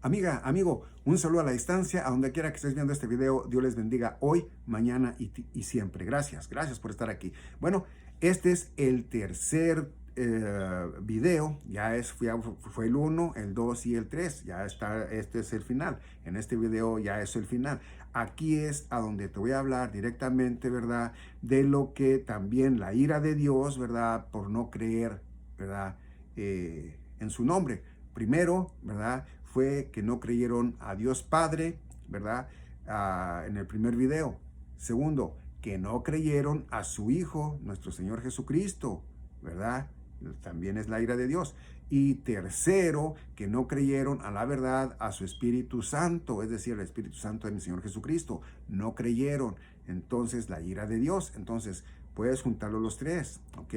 Amiga, amigo, un saludo a la distancia, a donde quiera que estés viendo este video. Dios les bendiga hoy, mañana y siempre. Gracias por estar aquí. Bueno, este es el tercer video. Fue el 1, el 2 y el 3. Ya está, este es el final. En este video ya es el final. Aquí es a donde te voy a hablar directamente, ¿verdad? De lo que también la ira de Dios, ¿verdad? Por no creer, ¿verdad? En su nombre. Primero, ¿verdad? Fue que no creyeron a Dios Padre, ¿verdad? En el primer video. Segundo, que no creyeron a su Hijo, nuestro Señor Jesucristo, ¿verdad? También es la ira de Dios. Y tercero, que no creyeron a la verdad, a su Espíritu Santo, es decir, al Espíritu Santo de mi Señor Jesucristo. No creyeron. Entonces, la ira de Dios. Entonces, puedes juntarlo los tres, ¿ok?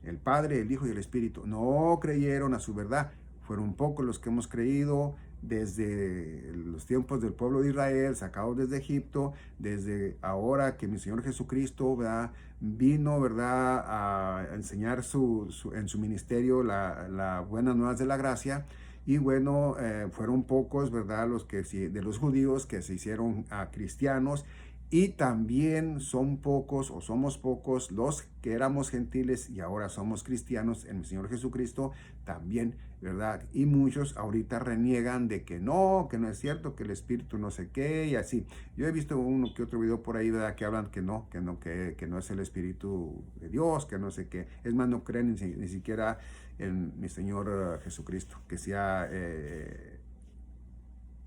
El Padre, el Hijo y el Espíritu no creyeron a su verdad. Fueron pocos los que hemos creído desde los tiempos del pueblo de Israel, sacados desde Egipto, desde ahora que mi Señor Jesucristo, ¿verdad? Vino, ¿verdad?, a enseñar en su ministerio la buenas nuevas de la gracia. Y bueno, fueron pocos, ¿verdad?, de los judíos que se hicieron cristianos. Y también son pocos o somos pocos los que éramos gentiles y ahora somos cristianos en el Señor Jesucristo también, ¿verdad? Y muchos ahorita reniegan de que no es cierto, que el Espíritu no sé qué y así. Yo he visto uno que otro video por ahí, ¿verdad?, que hablan que no es el Espíritu de Dios, que no sé qué. Es más, no creen ni siquiera en mi Señor Jesucristo, que sea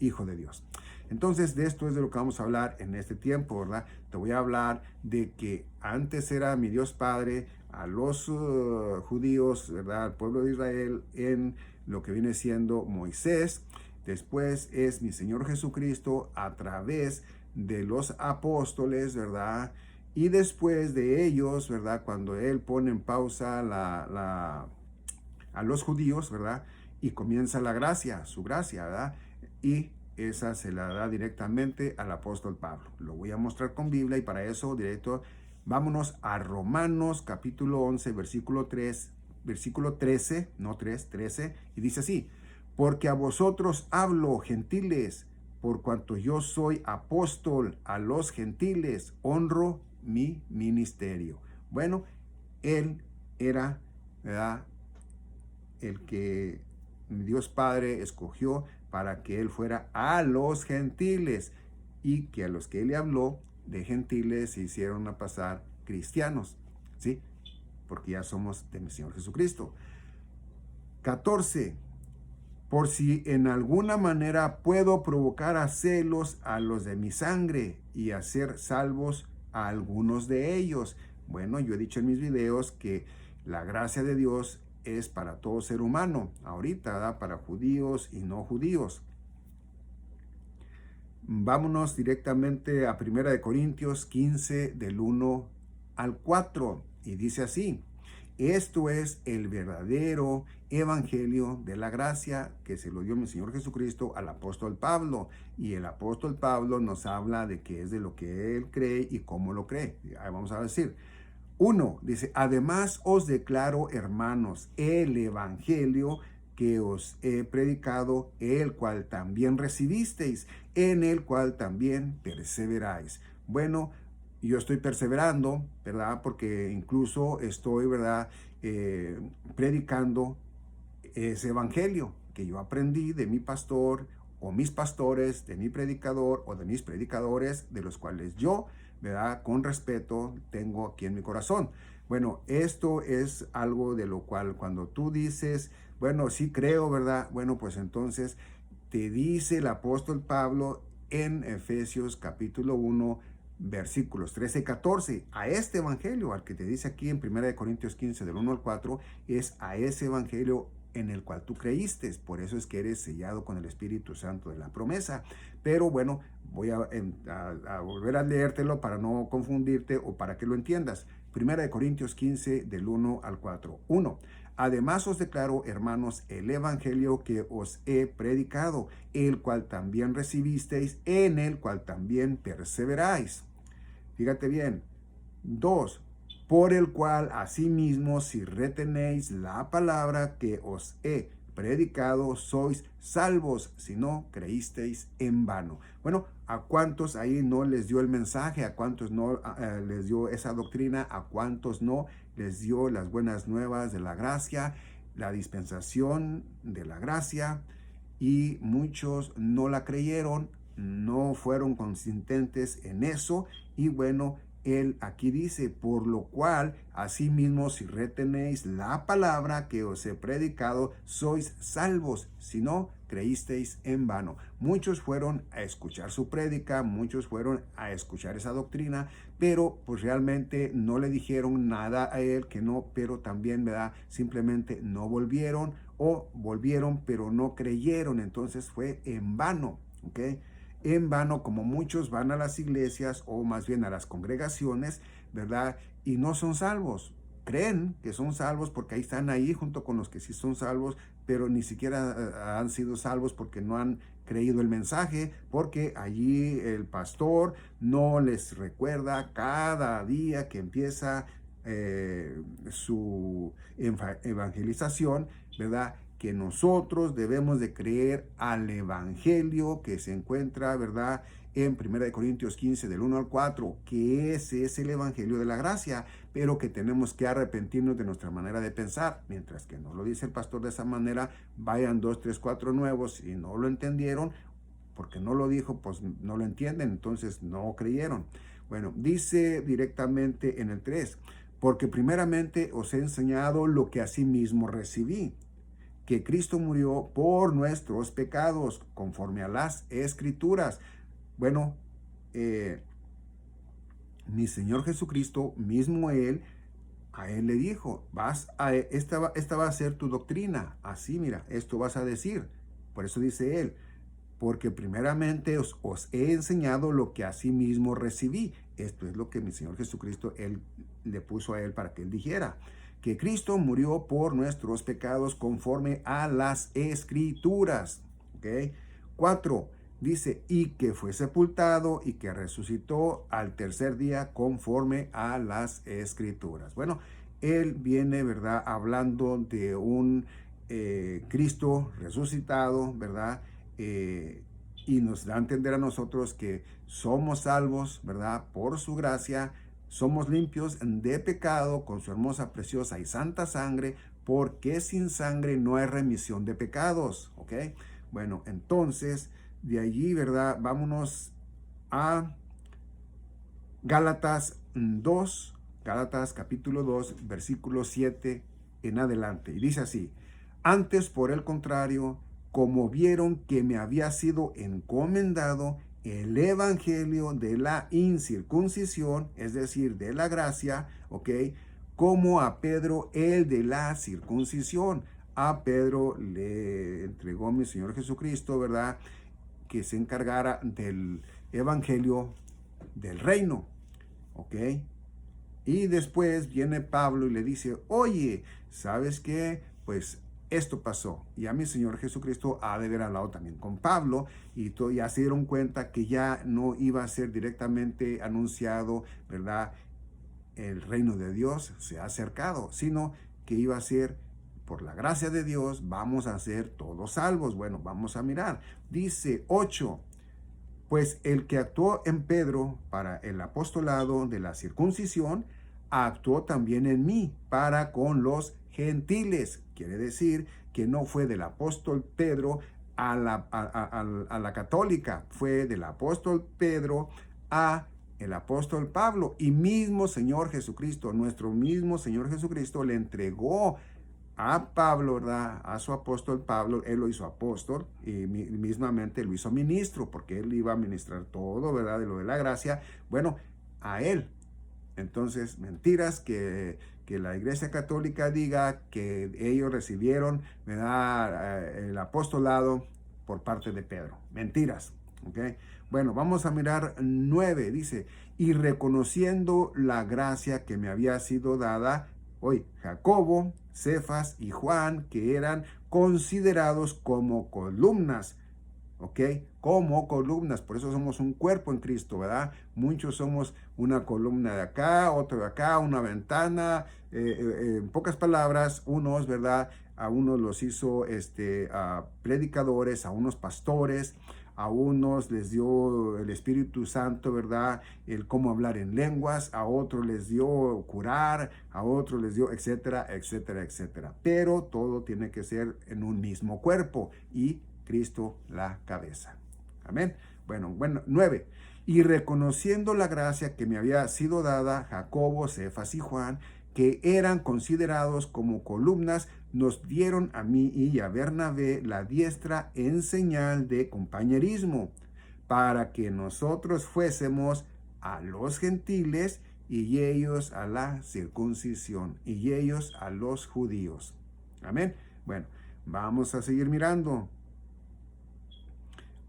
Hijo de Dios. Entonces, de esto es de lo que vamos a hablar en este tiempo, ¿verdad? Te voy a hablar de que antes era mi Dios Padre, a los judíos, ¿verdad?, al pueblo de Israel, en lo que viene siendo Moisés. Después es mi Señor Jesucristo a través de los apóstoles, ¿verdad? Y después de ellos, ¿verdad?, cuando Él pone en pausa a los judíos, ¿verdad?, y comienza la gracia, su gracia, ¿verdad? Y esa se la da directamente al apóstol Pablo. Lo voy a mostrar con Biblia y para eso directo vámonos a Romanos capítulo 11, versículo 13, no 3, 13, y dice así: porque a vosotros hablo, gentiles, por cuanto yo soy apóstol a los gentiles, honro mi ministerio. Bueno, él era, ¿verdad?, el que Dios Padre escogió para que Él fuera a los gentiles y que a los que Él le habló de gentiles se hicieron a pasar cristianos, ¿sí? Porque ya somos de mi Señor Jesucristo. 14. Por si en alguna manera puedo provocar a celos a los de mi sangre y hacer salvos a algunos de ellos. Bueno, yo he dicho en mis videos que la gracia de Dios es para todo ser humano, ahorita, ¿verdad?, para judíos y no judíos. Vámonos directamente a 1 Corintios 15, del 1 al 4, y dice así: esto es el verdadero evangelio de la gracia que se lo dio mi Señor Jesucristo al apóstol Pablo. Y el apóstol Pablo nos habla de qué es de lo que él cree y cómo lo cree. Ahí vamos a decir. 1, dice: además os declaro, hermanos, el evangelio que os he predicado, el cual también recibisteis, en el cual también perseveráis. Bueno, yo estoy perseverando, ¿verdad? Porque incluso estoy, ¿verdad?, predicando ese evangelio que yo aprendí de mi pastor o mis pastores, de mi predicador o de mis predicadores, de los cuales yo, ¿verdad?, con respeto tengo aquí en mi corazón. Bueno, esto es algo de lo cual cuando tú dices, bueno, sí creo, ¿verdad? Bueno, pues entonces te dice el apóstol Pablo en Efesios capítulo 1, versículos 13 y 14, a este evangelio, al que te dice aquí en 1 Corintios 15, del 1 al 4, es a ese evangelio en el cual tú creíste. Por eso es que eres sellado con el Espíritu Santo de la promesa. Pero bueno, voy a volver a leértelo para no confundirte o para que lo entiendas. 1 Corintios 15, del 1 al 4. 1. Además os declaro, hermanos, el evangelio que os he predicado, el cual también recibisteis, en el cual también perseveráis. Fíjate bien. 2. Por el cual asimismo, si retenéis la palabra que os he predicado, sois salvos, si no creísteis en vano. Bueno, ¿a cuántos ahí no les dio el mensaje? ¿A cuántos no les dio esa doctrina? ¿A cuántos no les dio las buenas nuevas de la gracia, la dispensación de la gracia? Y muchos no la creyeron, no fueron consistentes en eso, y bueno, él aquí dice, por lo cual, asimismo, si retenéis la palabra que os he predicado, sois salvos, si no creísteis en vano. Muchos fueron a escuchar su prédica, muchos fueron a escuchar esa doctrina, pero pues realmente no le dijeron nada a él que no, pero también, ¿verdad? Simplemente no volvieron, o volvieron pero no creyeron, entonces fue en vano, ¿ok? En vano, como muchos van a las iglesias o más bien a las congregaciones, ¿verdad? Y no son salvos. Creen que son salvos porque ahí están ahí junto con los que sí son salvos, pero ni siquiera han sido salvos porque no han creído el mensaje, porque allí el pastor no les recuerda cada día que empieza su evangelización, ¿verdad? Que nosotros debemos de creer al evangelio que se encuentra, ¿verdad? En 1 Corintios 15, del 1 al 4, que ese es el evangelio de la gracia, pero que tenemos que arrepentirnos de nuestra manera de pensar, mientras que no lo dice el pastor de esa manera, vayan 2, 3, 4 nuevos y no lo entendieron, porque no lo dijo, pues no lo entienden, entonces no creyeron. Bueno, dice directamente en el 3, porque primeramente os he enseñado lo que asimismo recibí, que Cristo murió por nuestros pecados, conforme a las Escrituras. Bueno, mi Señor Jesucristo, mismo Él, a Él le dijo, esta va a ser tu doctrina, así mira, esto vas a decir. Por eso dice Él, porque primeramente os he enseñado lo que asimismo recibí. Esto es lo que mi Señor Jesucristo, Él le puso a Él para que Él dijera, que Cristo murió por nuestros pecados conforme a las Escrituras. ¿Okay? 4, dice, y que fue sepultado y que resucitó al tercer día conforme a las Escrituras. Bueno, él viene, ¿verdad? Hablando de un Cristo resucitado, ¿verdad? Y nos da a entender a nosotros que somos salvos, ¿verdad? Por su gracia, somos limpios de pecado con su hermosa, preciosa y santa sangre, porque sin sangre no hay remisión de pecados, ¿ok? Bueno, entonces, de allí, ¿verdad? Vámonos a Gálatas 2, Gálatas capítulo 2, versículo 7 en adelante. Y dice así, antes, por el contrario, como vieron que me había sido encomendado el evangelio de la incircuncisión, es decir, de la gracia, ¿ok? Como a Pedro el de la circuncisión. A Pedro le entregó mi Señor Jesucristo, ¿verdad? Que se encargara del evangelio del reino, ¿ok? Y después viene Pablo y le dice, oye, ¿sabes qué? Pues esto pasó. Y a mi Señor Jesucristo ha de haber hablado también con Pablo y ya se dieron cuenta que ya no iba a ser directamente anunciado, ¿verdad? El reino de Dios se ha acercado, sino que iba a ser por la gracia de Dios, vamos a ser todos salvos. Bueno, vamos a mirar. Dice 8, pues el que actuó en Pedro para el apostolado de la circuncisión, actuó también en mí para con los gentiles. Quiere decir que no fue del apóstol Pedro a la católica, fue del apóstol Pedro a el apóstol Pablo. Y mismo Señor Jesucristo, nuestro mismo Señor Jesucristo, le entregó a Pablo, ¿verdad? A su apóstol Pablo, él lo hizo apóstol y mismamente lo hizo ministro, porque él iba a ministrar todo, ¿verdad? De lo de la gracia, bueno, a él. Entonces, mentiras que la Iglesia Católica diga que ellos recibieron, ¿verdad? El apostolado por parte de Pedro. Mentiras, ¿ok? Bueno, vamos a mirar 9, dice, y reconociendo la gracia que me había sido dada, hoy Jacobo, Cefas y Juan, que eran considerados como columnas, ¿ok? Como columnas, por eso somos un cuerpo en Cristo, ¿verdad? Muchos somos una columna de acá, otro de acá, una ventana, en pocas palabras, unos, ¿verdad? A unos los hizo a predicadores, a unos pastores, a unos les dio el Espíritu Santo, ¿verdad? El cómo hablar en lenguas, a otros les dio curar, a otros les dio, etcétera, etcétera, etcétera. Pero todo tiene que ser en un mismo cuerpo y Cristo la cabeza. Amén. Bueno, 9. Y reconociendo la gracia que me había sido dada, Jacobo, Cefas y Juan, que eran considerados como columnas, nos dieron a mí y a Bernabé la diestra en señal de compañerismo, para que nosotros fuésemos a los gentiles y ellos a la circuncisión y ellos a los judíos. Amén. Bueno, vamos a seguir mirando.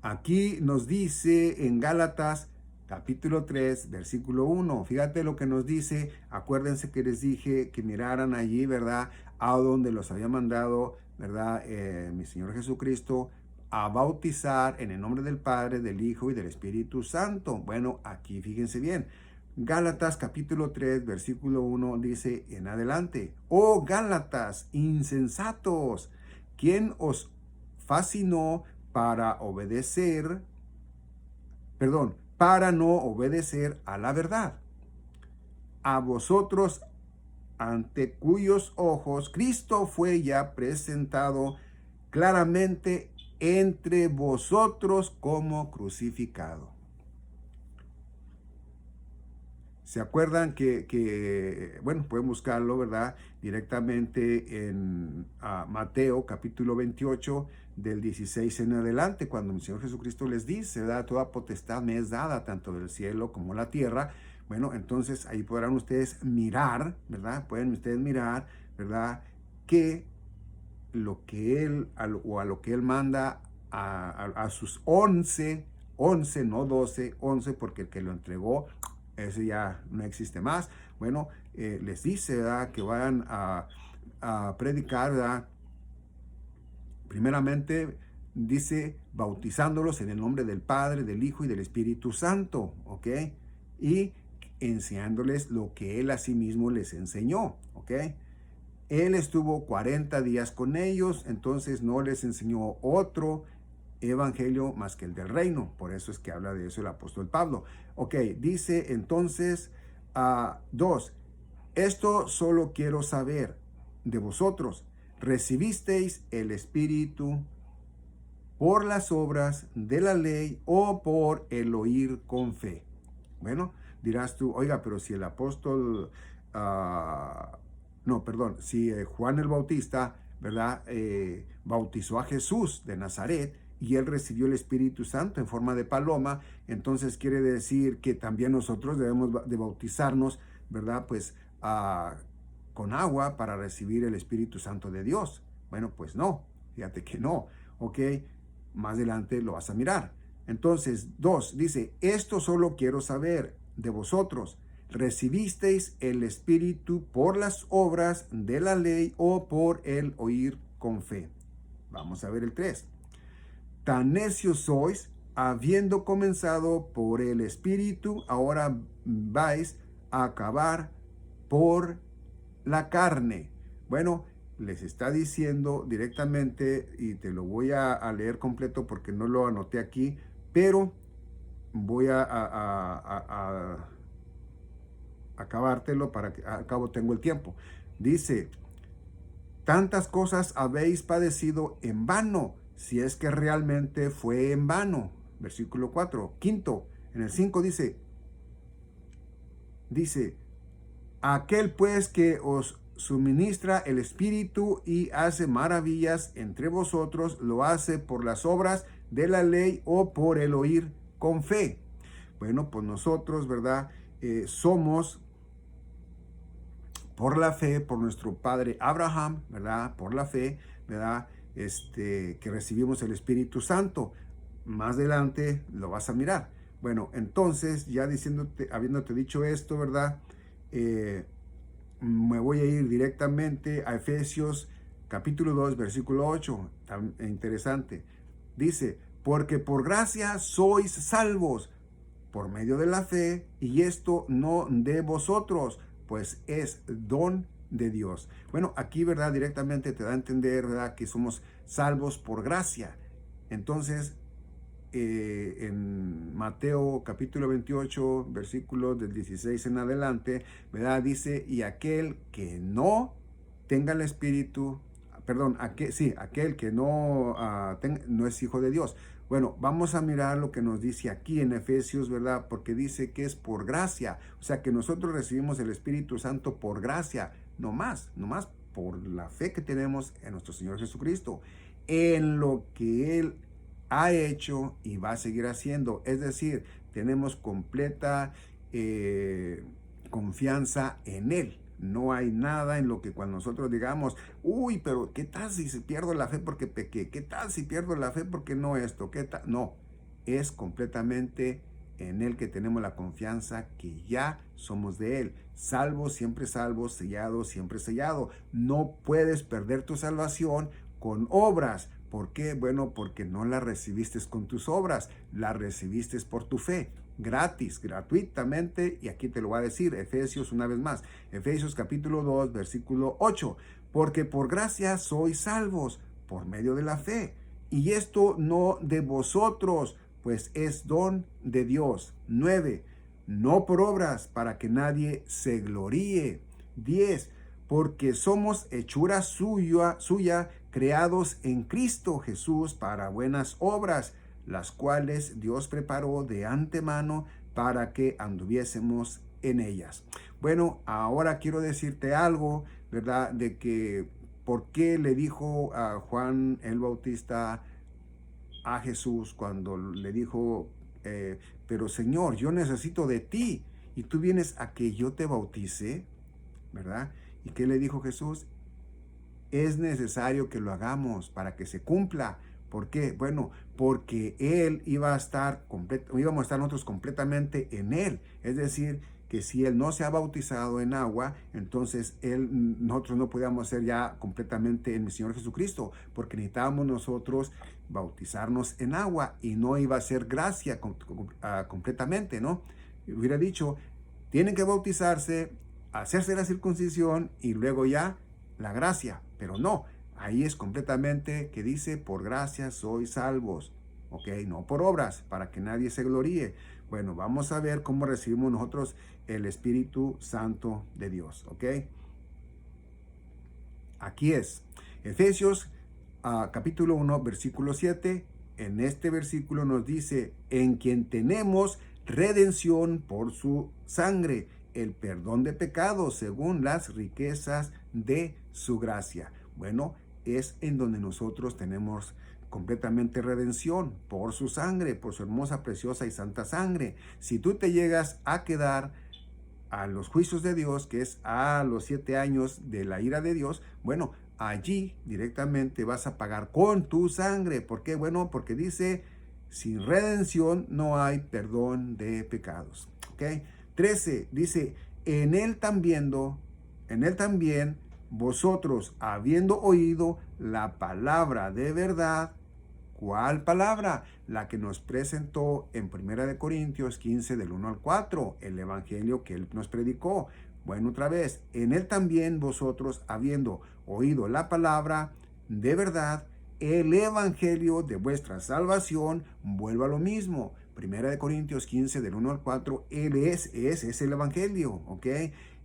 Aquí nos dice en Gálatas capítulo 3, versículo 1. Fíjate lo que nos dice. Acuérdense que les dije que miraran allí, ¿verdad? A donde los había mandado, ¿verdad? Mi Señor Jesucristo a bautizar en el nombre del Padre, del Hijo y del Espíritu Santo. Bueno, aquí fíjense bien. Gálatas capítulo 3, versículo 1 dice en adelante: Oh Gálatas, insensatos, ¿quién os fascinó para para no obedecer a la verdad? A vosotros, ante cuyos ojos Cristo fue ya presentado claramente entre vosotros como crucificado. ¿Se acuerdan bueno, pueden buscarlo, ¿verdad? Directamente en Mateo capítulo 28, del 16 en adelante, cuando el Señor Jesucristo les dice, ¿verdad? Toda potestad me es dada, tanto del cielo como la tierra. Bueno, entonces ahí podrán ustedes mirar, ¿verdad? Pueden ustedes mirar, ¿verdad? Que lo que Él, a lo que Él manda a sus 11, no 12, 11, porque el que lo entregó, ese ya no existe más. Bueno, les dice, ¿verdad? Que vayan a predicar, ¿verdad? Primeramente dice bautizándolos en el nombre del Padre, del Hijo y del Espíritu Santo, ¿ok? Y enseñándoles lo que Él a sí mismo les enseñó, ¿ok? Él estuvo 40 días con ellos, entonces no les enseñó otro evangelio más que el del reino. Por eso es que habla de eso el apóstol Pablo. Ok, dice entonces 2. Esto solo quiero saber de vosotros. ¿Recibisteis el Espíritu por las obras de la ley o por el oír con fe? Bueno, dirás tú, oiga, pero si el apóstol, si Juan el Bautista, ¿verdad? Bautizó a Jesús de Nazaret y él recibió el Espíritu Santo en forma de paloma, entonces quiere decir que también nosotros debemos de bautizarnos, ¿verdad? Pues con agua para recibir el Espíritu Santo de Dios. Bueno, pues no, fíjate que no, ¿ok? Más adelante lo vas a mirar. Entonces, 2, dice, esto solo quiero saber de vosotros. ¿Recibisteis el Espíritu por las obras de la ley o por el oír con fe? Vamos a ver el 3. Tan necios sois, habiendo comenzado por el Espíritu, ahora vais a acabar por la carne. Bueno, les está diciendo directamente, y te lo voy a leer completo porque no lo anoté aquí, pero voy a acabártelo para que al cabo tengo el tiempo. Dice, tantas cosas habéis padecido en vano, si es que realmente fue en vano. Versículo 4. Quinto, en el 5 dice, aquel pues que os suministra el Espíritu y hace maravillas entre vosotros, lo hace por las obras de la ley o por el oír con fe. Bueno, pues nosotros, ¿verdad? Somos por la fe, por nuestro padre Abraham, ¿verdad? Por la fe, ¿verdad? Que recibimos el Espíritu Santo. Más adelante lo vas a mirar. Bueno, entonces, ya habiéndote dicho esto, ¿verdad? Me voy a ir directamente a Efesios capítulo 2, versículo 8. Tan interesante. Dice, porque por gracia sois salvos por medio de la fe, y esto no de vosotros, pues es don de Dios. Bueno, aquí, ¿verdad? Directamente te da a entender, ¿verdad?, que somos salvos por gracia. Entonces, en Mateo capítulo 28, versículos del 16 en adelante, ¿verdad? Dice, y aquel que no tenga el Espíritu, perdón, aquel que no, no es hijo de Dios. Bueno, vamos a mirar lo que nos dice aquí en Efesios, ¿verdad? Porque dice que es por gracia, o sea que nosotros recibimos el Espíritu Santo por gracia, no más por la fe que tenemos en nuestro Señor Jesucristo, en lo que Él ha hecho y va a seguir haciendo. Es decir, tenemos completa confianza en Él. No hay nada en lo que cuando nosotros digamos, uy, pero ¿qué tal si pierdo la fe porque pequé? ¿Qué tal si pierdo la fe porque no esto? ¿Qué tal? No, es completamente en Él que tenemos la confianza que ya somos de Él. Salvos, siempre salvos, sellados, siempre sellado. No puedes perder tu salvación con obras. ¿Por qué? Bueno, porque no la recibiste con tus obras, la recibiste por tu fe. Gratis, gratuitamente, y aquí te lo voy a decir, Efesios una vez más, Efesios capítulo 2, versículo 8, porque por gracia sois salvos por medio de la fe, y esto no de vosotros, pues es don de Dios. 9, no por obras, para que nadie se gloríe. 10, porque somos hechura suya, creados en Cristo Jesús para buenas obras, las cuales Dios preparó de antemano para que anduviésemos en ellas. Bueno, ahora quiero decirte algo, ¿verdad? De que por qué le dijo a Juan el Bautista a Jesús cuando le dijo, pero Señor, yo necesito de ti y tú vienes a que yo te bautice, ¿verdad? ¿Y qué le dijo Jesús? Es necesario que lo hagamos para que se cumpla. ¿Por qué? Bueno, porque Él íbamos a estar nosotros completamente en Él. Es decir, que si Él no se ha bautizado en agua, entonces nosotros no podíamos ser ya completamente en el Señor Jesucristo, porque necesitábamos nosotros bautizarnos en agua y no iba a ser gracia completamente, ¿no? Hubiera dicho, tienen que bautizarse, hacerse la circuncisión y luego ya la gracia, pero no, ahí es completamente que dice, por gracia sois salvos, ¿ok? No por obras, para que nadie se gloríe. Bueno, vamos a ver cómo recibimos nosotros el Espíritu Santo de Dios, ¿ok? Aquí es, Efesios capítulo 1, versículo 7, en este versículo nos dice, en quien tenemos redención por su sangre, el perdón de pecados según las riquezas de su gracia. Bueno, es en donde nosotros tenemos completamente redención por su sangre, por su hermosa, preciosa y santa sangre. Si tú te llegas a quedar a los juicios de Dios, que es a los 7 años de la ira de Dios, bueno, allí directamente vas a pagar con tu sangre. ¿Por qué? Bueno, porque dice, sin redención no hay perdón de pecados. ¿Ok? 13 dice, en él también vosotros, habiendo oído la palabra de verdad. ¿Cuál palabra? La que nos presentó en 1 Corintios 15 del 1 al 4, el evangelio que él nos predicó. Bueno, otra vez, en él también vosotros, habiendo oído la palabra de verdad, el evangelio de vuestra salvación, vuelvo a lo mismo. 1 Corintios 15 del 1 al 4, es el evangelio, ¿ok?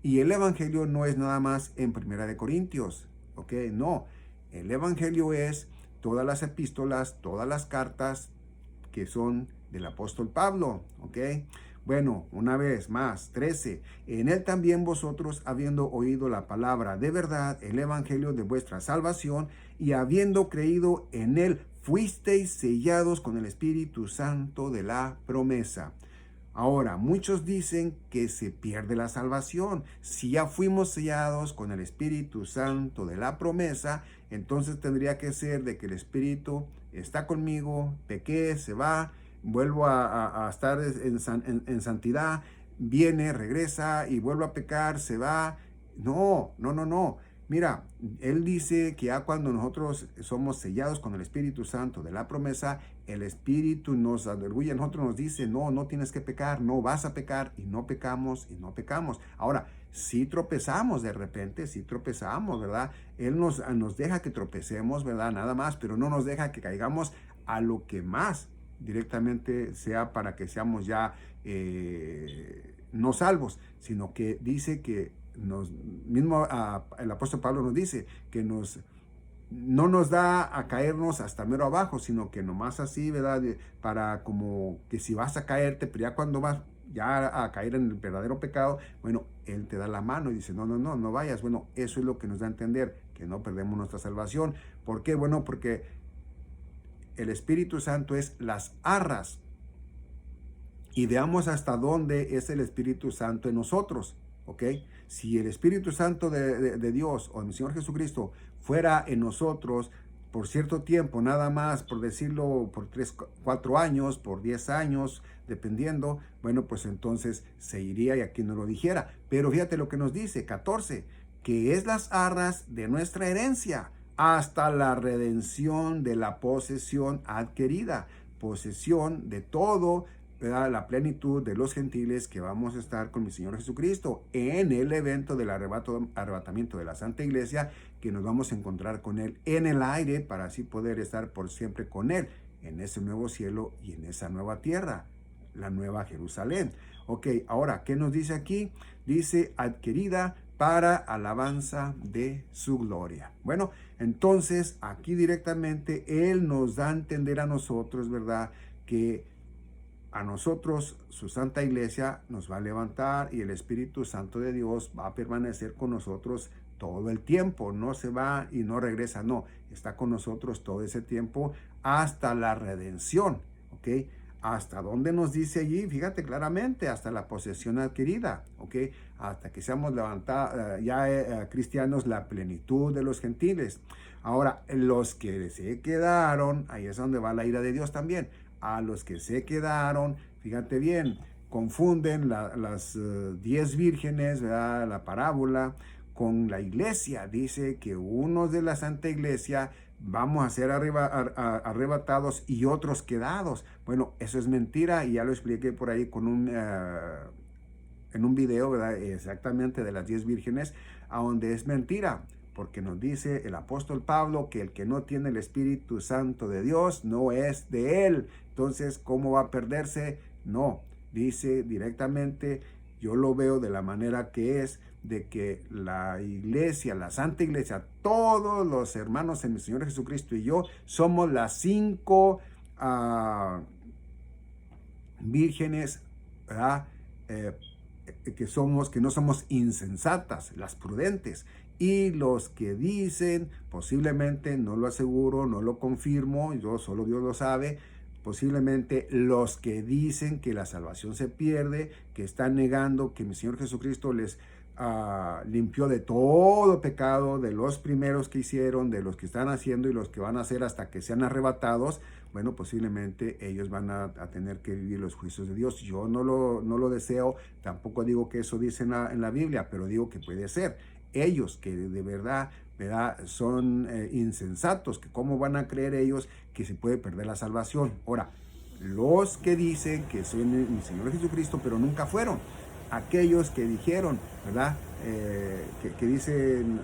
Y el evangelio no es nada más en 1 Corintios, ¿ok? No, el evangelio es todas las epístolas, todas las cartas que son del apóstol Pablo, ¿ok? Bueno, una vez más, 13. En él también vosotros, habiendo oído la palabra de verdad, el evangelio de vuestra salvación, y habiendo creído en él, fuisteis sellados con el Espíritu Santo de la promesa. Ahora, muchos dicen que se pierde la salvación. Si ya fuimos sellados con el Espíritu Santo de la promesa, entonces tendría que ser de que el Espíritu está conmigo, pequé, se va, vuelvo a estar en santidad, viene, regresa y vuelvo a pecar, se va. No. Mira, Él dice que ya cuando nosotros somos sellados con el Espíritu Santo de la promesa, el Espíritu nos aleluya, nosotros nos dice, no, no tienes que pecar, no vas a pecar, y no pecamos, y no pecamos. Ahora, si tropezamos de repente, si tropezamos, ¿verdad? Él nos deja que tropecemos, ¿verdad? Nada más, pero no nos deja que caigamos a lo que más directamente sea para que seamos ya no salvos, sino que dice que el apóstol Pablo nos dice que no nos da a caernos hasta mero abajo, sino que nomás así, ¿verdad? Para como que si vas a caerte, pero ya cuando vas ya a caer en el verdadero pecado, bueno, Él te da la mano y dice, no vayas. Bueno, eso es lo que nos da a entender, que no perdemos nuestra salvación. ¿Por qué? Bueno, porque el Espíritu Santo es las arras. Y veamos hasta dónde es el Espíritu Santo en nosotros, ¿ok? Si el Espíritu Santo de Dios o de mi Señor Jesucristo fuera en nosotros por cierto tiempo, nada más, por decirlo, por 3, 4 años, por 10 años, dependiendo, bueno, pues entonces se iría y aquí no lo dijera. Pero fíjate lo que nos dice, 14, que es las arras de nuestra herencia hasta la redención de la posesión adquirida, posesión de todo, ¿verdad? La plenitud de los gentiles que vamos a estar con mi Señor Jesucristo en el evento del arrebatamiento de la Santa Iglesia, que nos vamos a encontrar con Él en el aire para así poder estar por siempre con Él en ese nuevo cielo y en esa nueva tierra, la nueva Jerusalén. Ok, ahora, ¿qué nos dice aquí? Dice adquirida para alabanza de su gloria. Bueno, entonces aquí directamente Él nos da a entender a nosotros, ¿verdad? Que a nosotros, su Santa Iglesia, nos va a levantar y el Espíritu Santo de Dios va a permanecer con nosotros todo el tiempo. No se va y no regresa, no. Está con nosotros todo ese tiempo hasta la redención, ¿ok? ¿Hasta dónde nos dice allí? Fíjate claramente, hasta la posesión adquirida, ¿ok? Hasta que seamos levantados, cristianos, la plenitud de los gentiles. Ahora, los que se quedaron, ahí es donde va la ira de Dios también. A los que se quedaron, fíjate bien, confunden las 10 vírgenes, ¿verdad? La parábola con la iglesia. Dice que unos de la Santa Iglesia vamos a ser arrebatados y otros quedados. Bueno, eso es mentira y ya lo expliqué por ahí en un video, ¿verdad? Exactamente de las 10 vírgenes, a donde es mentira. Porque nos dice el apóstol Pablo que el que no tiene el Espíritu Santo de Dios no es de Él. Entonces, ¿cómo va a perderse? No, dice directamente, yo lo veo de la manera que es, de que la iglesia, la Santa Iglesia, todos los hermanos en el Señor Jesucristo y yo, somos las 5 vírgenes, ¿verdad? Que no somos insensatas, las prudentes. Y los que dicen, posiblemente, no lo aseguro, no lo confirmo, solo Dios lo sabe, posiblemente los que dicen que la salvación se pierde, que están negando que mi Señor Jesucristo les limpió de todo pecado, de los primeros que hicieron, de los que están haciendo y los que van a hacer hasta que sean arrebatados, bueno, posiblemente ellos van a tener que vivir los juicios de Dios. Yo no lo deseo, tampoco digo que eso dice en la Biblia, pero digo que puede ser. Ellos que de verdad son insensatos, que cómo van a creer ellos que se puede perder la salvación. Ahora, los que dicen que son mi Señor Jesucristo, pero nunca fueron, aquellos que dijeron, ¿verdad? Que dicen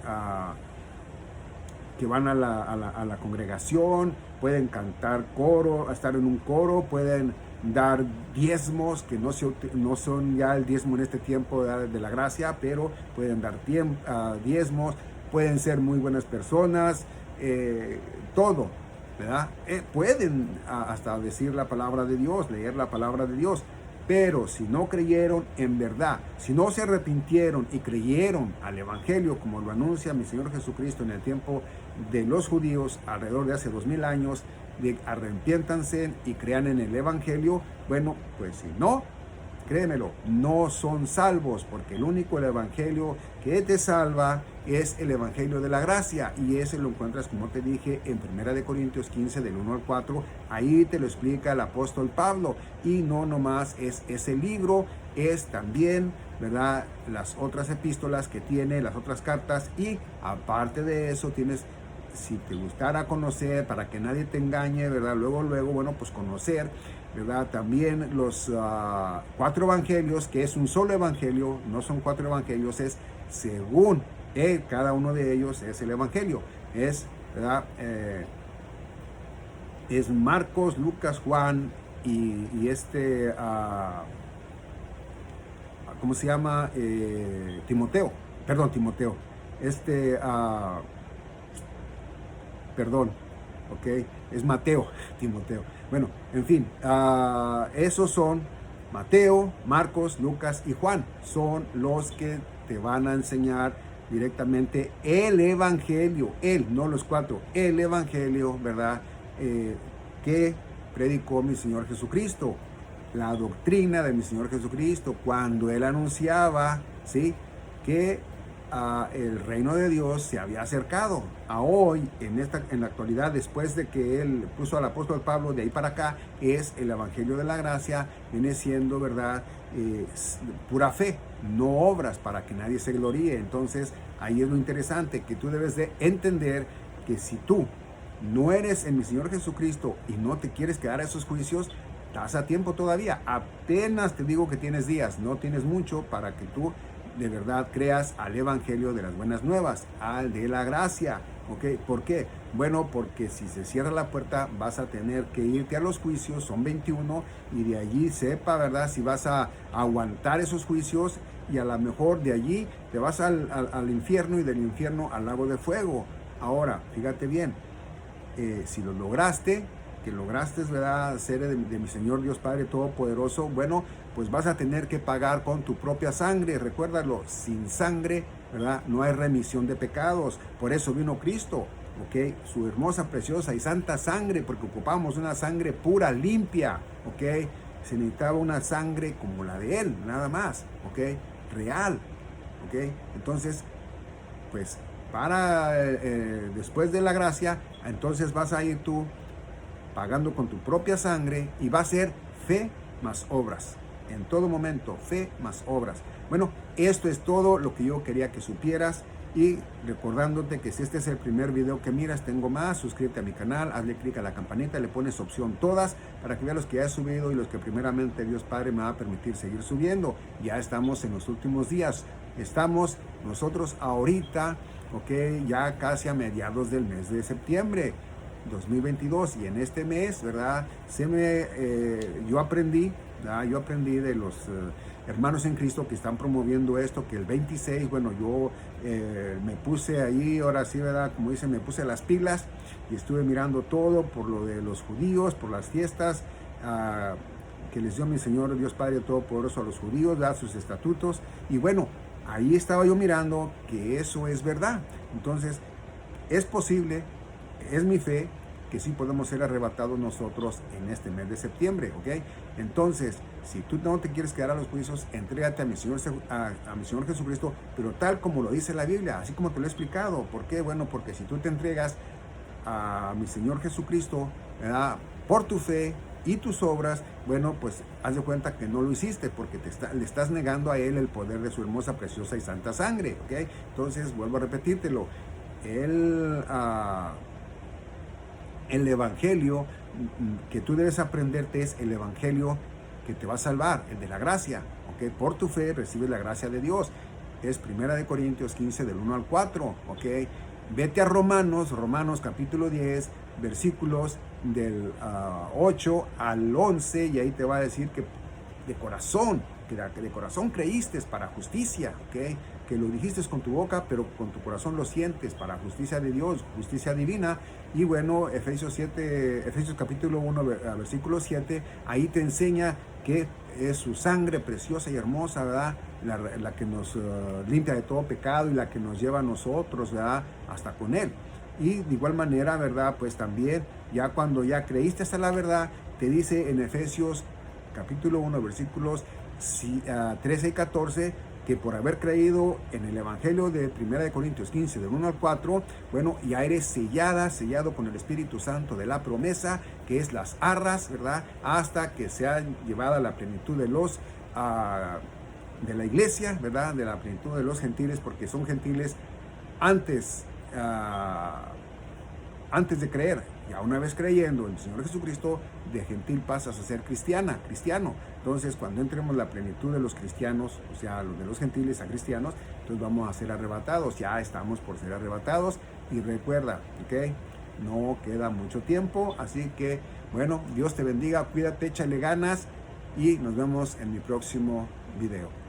que van a la congregación, pueden cantar coro, estar en un coro, pueden dar diezmos, que no son ya el diezmo en este tiempo de la gracia, pero pueden dar diezmos, pueden ser muy buenas personas, todo, ¿verdad? Pueden hasta decir la palabra de Dios, leer la palabra de Dios, pero si no creyeron en verdad, si no se arrepintieron y creyeron al Evangelio como lo anuncia mi Señor Jesucristo en el tiempo de los judíos alrededor de hace 2000 años, de arrepiéntanse y crean en el Evangelio, bueno, pues si no, créemelo, no son salvos, porque el único evangelio que te salva es el evangelio de la gracia, y ese lo encuentras, como te dije, en 1 Corintios 15 del 1 al 4. Ahí te lo explica el apóstol Pablo, y no nomás es ese libro, es también, ¿verdad?, las otras epístolas que tiene, las otras cartas, y aparte de eso tienes, si te gustara conocer, para que nadie te engañe, ¿verdad?, luego, bueno, pues conocer, ¿verdad?, también los 4 evangelios, que es un solo evangelio, no son 4 evangelios, es según cada uno de ellos es el evangelio, es, ¿verdad?, es Marcos, Lucas, Juan y ¿cómo se llama? Timoteo, es Mateo, Timoteo. Bueno, en fin, esos son Mateo, Marcos, Lucas y Juan. Son los que te van a enseñar directamente el evangelio, no los 4, el evangelio, ¿verdad?, que predicó mi Señor Jesucristo, la doctrina de mi Señor Jesucristo, cuando Él anunciaba, ¿sí?, que el reino de Dios se había acercado. A hoy, en la actualidad, después de que Él puso al apóstol Pablo, de ahí para acá, es el evangelio de la gracia, viene siendo, ¿verdad?, pura fe, no obras, para que nadie se gloríe. Entonces, ahí es lo interesante, que tú debes de entender que si tú no eres en mi Señor Jesucristo y no te quieres quedar a esos juicios, estás a tiempo todavía. Apenas te digo que tienes días, no tienes mucho para que tú de verdad creas al evangelio de las buenas nuevas, al de la gracia. ¿Ok? ¿Por qué? Bueno, porque si se cierra la puerta vas a tener que irte a los juicios, son 21, y de allí sepa, ¿verdad?, si vas a aguantar esos juicios, y a lo mejor de allí te vas al infierno, y del infierno al lago de fuego. Ahora, fíjate bien, si lo lograste, ¿verdad?, ser de mi Señor Dios Padre Todopoderoso, bueno, pues vas a tener que pagar con tu propia sangre. Recuérdalo, sin sangre, ¿verdad?, no hay remisión de pecados. Por eso vino Cristo, ¿ok?, su hermosa, preciosa y santa sangre, porque ocupamos una sangre pura, limpia, ¿ok? Se necesitaba una sangre como la de Él, nada más, ¿ok?, real, ¿ok? Entonces, pues, después de la gracia, entonces vas a ir tú pagando con tu propia sangre, y va a ser fe más obras. En todo momento, fe más obras. Bueno, esto es todo lo que yo quería que supieras, y recordándote que si este es el primer video que miras, tengo más. Suscríbete a mi canal, hazle clic a la campanita, le pones opción todas para que veas los que ya he subido y los que primeramente Dios Padre me va a permitir seguir subiendo. Ya estamos en los últimos días. Estamos nosotros ahorita, ok, ya casi a mediados del mes de septiembre 2022, y en este mes, ¿verdad?, yo aprendí de los hermanos en Cristo que están promoviendo esto, que el 26, bueno, yo me puse ahí, ahora sí, ¿verdad?, como dicen, me puse las pilas y estuve mirando todo por lo de los judíos, por las fiestas que les dio mi Señor Dios Padre Todopoderoso a los judíos, ¿verdad?, sus estatutos, y bueno, ahí estaba yo mirando que eso es verdad. Entonces, es posible, es mi fe, que sí podemos ser arrebatados nosotros en este mes de septiembre, ¿ok? Entonces, si tú no te quieres quedar a los juicios, entrégate a mi Señor Jesucristo, pero tal como lo dice la Biblia, así como te lo he explicado. ¿Por qué? Bueno, porque si tú te entregas a mi Señor Jesucristo, ¿verdad?, por tu fe y tus obras, bueno, pues haz de cuenta que no lo hiciste, porque le estás negando a Él el poder de su hermosa, preciosa y santa sangre, ¿ok? Entonces, vuelvo a repetírtelo, el evangelio que tú debes aprenderte es el evangelio que te va a salvar, el de la gracia, ¿ok? Por tu fe recibes la gracia de Dios. Es 1 Corintios 15 del 1 al 4, ¿ok? Vete a Romanos capítulo 10, versículos del 8 al 11, y ahí te va a decir que de corazón creíste para justicia, ¿ok? Que lo dijiste con tu boca, pero con tu corazón lo sientes para justicia de Dios, justicia divina. Y bueno, Efesios capítulo 1, versículo 7, ahí te enseña que es su sangre preciosa y hermosa, ¿verdad?, la que nos limpia de todo pecado, y la que nos lleva a nosotros, ¿verdad?, hasta con Él. Y de igual manera, ¿verdad?, pues también, ya cuando ya creíste a la verdad, te dice en Efesios capítulo 1, versículos 13 y 14, que por haber creído en el Evangelio de 1 Corintios 15, del 1 al 4, bueno, ya eres sellado con el Espíritu Santo de la promesa, que es las arras, ¿verdad? Hasta que sea llevada la plenitud de los, de la iglesia, ¿verdad? De la plenitud de los gentiles, porque son gentiles antes, antes de creer. Ya una vez creyendo en el Señor Jesucristo, de gentil pasas a ser cristiano. Entonces, cuando entremos la plenitud de los cristianos, o sea, los de los gentiles a cristianos, entonces vamos a ser arrebatados. Ya estamos por ser arrebatados. Y recuerda, ¿ok? No queda mucho tiempo. Así que, bueno, Dios te bendiga, cuídate, échale ganas y nos vemos en mi próximo video.